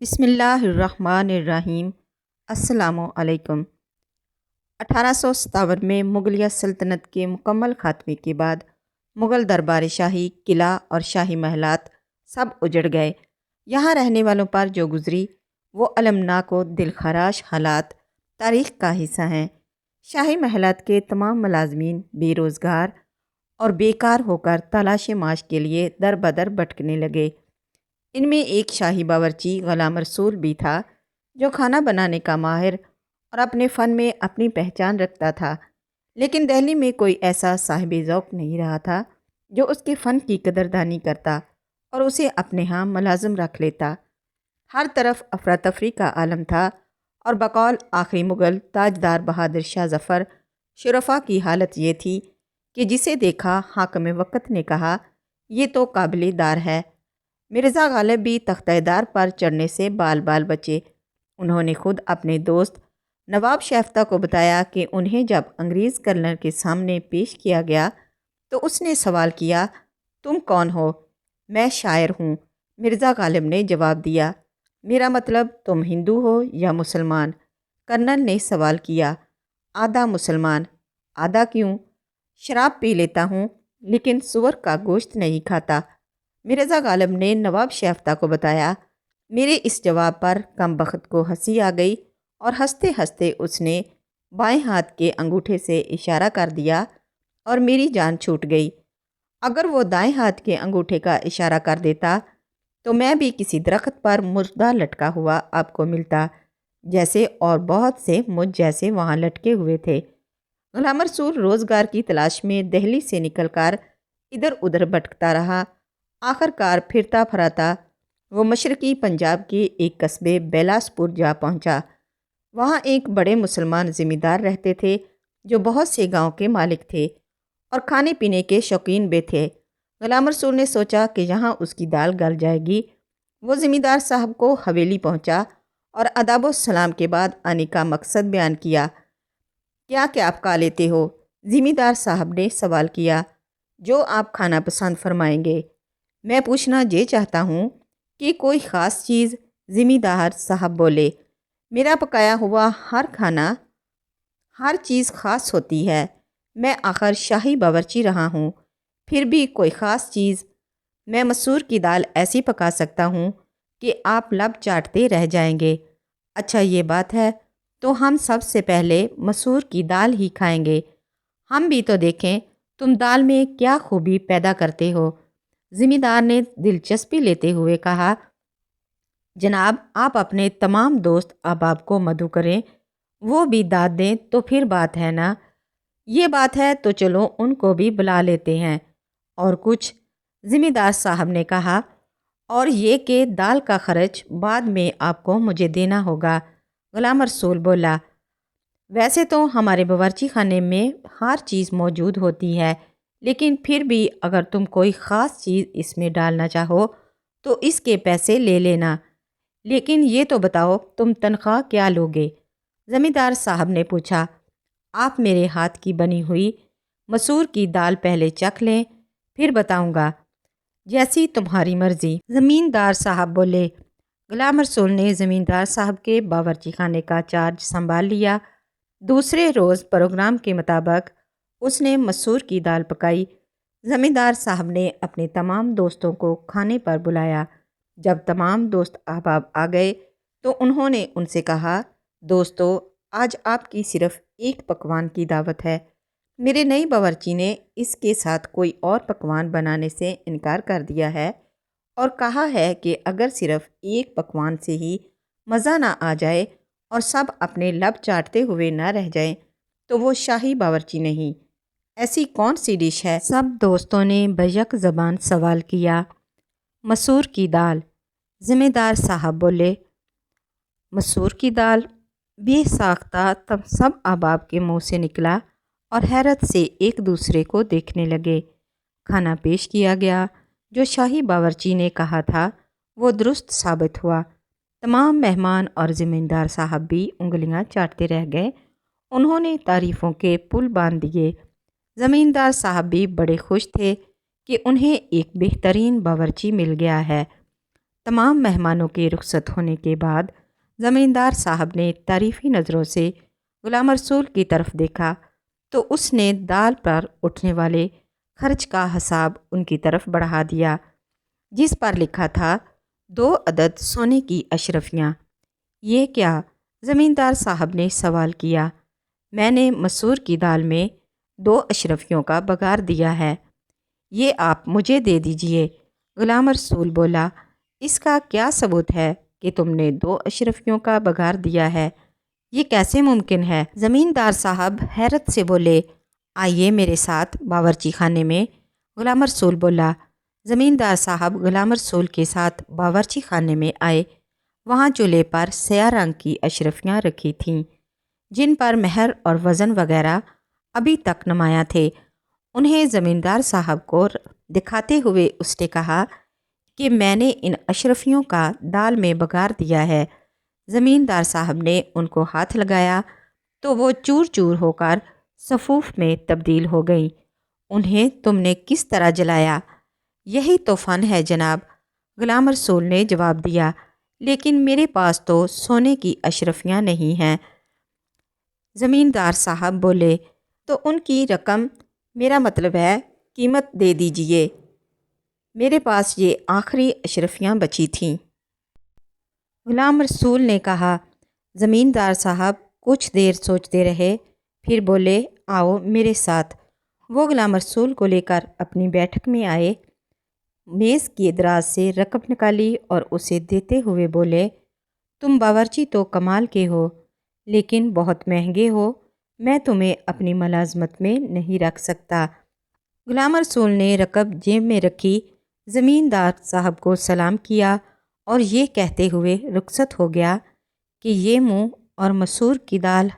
بسم اللہ الرحمن الرحیم۔ السلام علیکم۔ 1857 میں مغلیہ سلطنت کے مکمل خاتمے کے بعد مغل دربار شاہی، قلعہ اور شاہی محلات سب اجڑ گئے۔ یہاں رہنے والوں پر جو گزری وہ المناک و دلخراش حالات تاریخ کا حصہ ہیں۔ شاہی محلات کے تمام ملازمین بے روزگار اور بیکار ہو کر تلاش معاش کے لیے در بدر بھٹکنے لگے۔ ان میں ایک شاہی باورچی غلام رسول بھی تھا جو کھانا بنانے کا ماہر اور اپنے فن میں اپنی پہچان رکھتا تھا، لیکن دہلی میں کوئی ایسا صاحب ذوق نہیں رہا تھا جو اس کے فن کی قدردانی کرتا اور اسے اپنے ہاں ملازم رکھ لیتا۔ ہر طرف افراتفری کا عالم تھا اور بقول آخری مغل تاجدار بہادر شاہ ظفر، شرفا کی حالت یہ تھی کہ جسے دیکھا حاکم وقت نے کہا یہ تو قابل دار ہے۔ مرزا غالب بھی تختہ دار پر چڑھنے سے بال بال بچے۔ انہوں نے خود اپنے دوست نواب شیفتہ کو بتایا کہ انہیں جب انگریز گورنر کے سامنے پیش کیا گیا تو اس نے سوال کیا، تم کون ہو؟ میں شاعر ہوں، مرزا غالب نے جواب دیا۔ میرا مطلب تم ہندو ہو یا مسلمان؟ کرنل نے سوال کیا۔ آدھا مسلمان۔ آدھا کیوں؟ شراب پی لیتا ہوں لیکن سور کا گوشت نہیں کھاتا۔ مرزا غالب نے نواب شیفتہ کو بتایا۔ میرے اس جواب پر کم بخت کو ہنسی آ گئی اور ہنستے ہنستے اس نے بائیں ہاتھ کے انگوٹھے سے اشارہ کر دیا اور میری جان چھوٹ گئی۔ اگر وہ دائیں ہاتھ کے انگوٹھے کا اشارہ کر دیتا تو میں بھی کسی درخت پر مردہ لٹکا ہوا آپ کو ملتا، جیسے اور بہت سے مجھ جیسے وہاں لٹکے ہوئے تھے۔ غلام رسول روزگار کی تلاش میں دہلی سے نکل کر ادھر ادھر بھٹکتا رہا۔ آخر کار پھرتا پھراتا وہ مشرقی پنجاب کے ایک قصبے بیلاسپور جا پہنچا۔ وہاں ایک بڑے مسلمان زمیندار رہتے تھے جو بہت سے گاؤں کے مالک تھے اور کھانے پینے کے شوقین بھی تھے۔ غلام رسول نے سوچا کہ یہاں اس کی دال گل جائے گی۔ وہ زمیندار صاحب کو حویلی پہنچا اور ادب و سلام کے بعد آنے کا مقصد بیان کیا۔ کیا آپ کھا لیتے ہو؟ زمیندار صاحب نے سوال کیا۔ جو آپ کھانا پسند فرمائیں گے۔ میں پوچھنا یہ چاہتا ہوں کہ کوئی خاص چیز؟ زمیندار صاحب بولے۔ میرا پکایا ہوا ہر چیز خاص ہوتی ہے۔ میں آخر شاہی باورچی رہا ہوں، پھر بھی کوئی خاص چیز؟ میں مسور کی دال ایسی پکا سکتا ہوں کہ آپ لب چاٹتے رہ جائیں گے۔ اچھا یہ بات ہے تو ہم سب سے پہلے مسور کی دال ہی کھائیں گے۔ ہم بھی تو دیکھیں تم دال میں کیا خوبی پیدا کرتے ہو۔ زمیندار نے دلچسپی لیتے ہوئے کہا، جناب آپ اپنے تمام دوست احباب کو مدعو کریں، وہ بھی داد دیں تو پھر بات ہے نا۔ یہ بات ہے تو چلو ان کو بھی بلا لیتے ہیں۔ اور کچھ؟ زمیندار صاحب نے کہا، اور یہ کہ دال کا خرچ بعد میں آپ کو مجھے دینا ہوگا۔ غلام رسول بولا، ویسے تو ہمارے باورچی خانے میں ہر چیز موجود ہوتی ہے، لیکن پھر بھی اگر تم کوئی خاص چیز اس میں ڈالنا چاہو تو اس کے پیسے لے لینا، لیکن یہ تو بتاؤ تم تنخواہ کیا لوگے؟ زمیندار صاحب نے پوچھا۔ آپ میرے ہاتھ کی بنی ہوئی مسور کی دال پہلے چکھ لیں، پھر بتاؤں گا، جیسی تمہاری مرضی۔ زمیندار صاحب بولے۔ غلام رسول نے زمیندار صاحب کے باورچی خانے کا چارج سنبھال لیا۔ دوسرے روز پروگرام کے مطابق اس نے مسور کی دال پکائی۔ زمیندار صاحب نے اپنے تمام دوستوں کو کھانے پر بلایا۔ جب تمام دوست احباب آ گئے تو انہوں نے ان سے کہا، دوستو آج آپ کی صرف ایک پکوان کی دعوت ہے۔ میرے نئی باورچی نے اس کے ساتھ کوئی اور پکوان بنانے سے انکار کر دیا ہے اور کہا ہے کہ اگر صرف ایک پکوان سے ہی مزہ نہ آ جائے اور سب اپنے لب چاٹتے ہوئے نہ رہ جائیں تو وہ شاہی باورچی نہیں۔ ایسی کون سی ڈش ہے؟ سب دوستوں نے بیک زبان سوال کیا۔ مسور کی دال۔ زمیندار صاحب بولے۔ مسور کی دال؟ بے ساختہ تب سب احباب کے منہ سے نکلا اور حیرت سے ایک دوسرے کو دیکھنے لگے۔ کھانا پیش کیا گیا۔ جو شاہی باورچی نے کہا تھا وہ درست ثابت ہوا۔ تمام مہمان اور زمیندار صاحب بھی انگلیاں چاٹتے رہ گئے۔ انہوں نے تعریفوں کے پل باندھ دیے۔ زمیندار صاحب بھی بڑے خوش تھے کہ انہیں ایک بہترین باورچی مل گیا ہے۔ تمام مہمانوں کے رخصت ہونے کے بعد زمیندار صاحب نے تعریفی نظروں سے غلام رسول کی طرف دیکھا تو اس نے دال پر اٹھنے والے خرچ کا حساب ان کی طرف بڑھا دیا، جس پر لکھا تھا 2 عدد سونے کی اشرفیاں۔ یہ کیا؟ زمیندار صاحب نے سوال کیا۔ میں نے مسور کی دال میں 2 اشرفیوں کا بگار دیا ہے، یہ آپ مجھے دے دیجئے۔ غلام رسول بولا، اس کا کیا ثبوت ہے کہ تم نے 2 اشرفیوں کا بگار دیا ہے؟ یہ کیسے ممکن ہے؟ زمیندار صاحب حیرت سے بولے، آئیے میرے ساتھ باورچی خانے میں۔ غلام رسول بولا۔ زمیندار صاحب غلام رسول کے ساتھ باورچی خانے میں آئے۔ وہاں چولہے پر سیاہ رنگ کی اشرفیاں رکھی تھیں، جن پر مہر اور وزن وغیرہ ابھی تک نمایاں تھے۔ انہیں زمیندار صاحب کو دکھاتے ہوئے اس نے کہا کہ میں نے ان اشرفیوں کا دال میں بگار دیا ہے۔ زمیندار صاحب نے ان کو ہاتھ لگایا تو وہ چور چور ہو کر صفوف میں تبدیل ہو گئیں۔ انہیں تم نے کس طرح جلایا؟ یہی تو فن ہے جناب، غلام رسول نے جواب دیا، لیکن میرے پاس تو سونے کی اشرفیاں نہیں ہیں۔ زمیندار صاحب بولے، تو ان کی رقم، میرا مطلب ہے قیمت دے دیجئے، میرے پاس یہ آخری اشرفیاں بچی تھیں۔ غلام رسول نے کہا۔ زمیندار صاحب کچھ دیر سوچتے رہے، پھر بولے، آؤ میرے ساتھ۔ وہ غلام رسول کو لے کر اپنی بیٹھک میں آئے، میز کی دراز سے رقم نکالی اور اسے دیتے ہوئے بولے، تم باورچی تو کمال کے ہو، لیکن بہت مہنگے ہو، میں تمہیں اپنی ملازمت میں نہیں رکھ سکتا۔ غلام رسول نے رقم جیب میں رکھی، زمیندار صاحب کو سلام کیا اور یہ کہتے ہوئے رخصت ہو گیا کہ یہ منہ اور مسور کی دال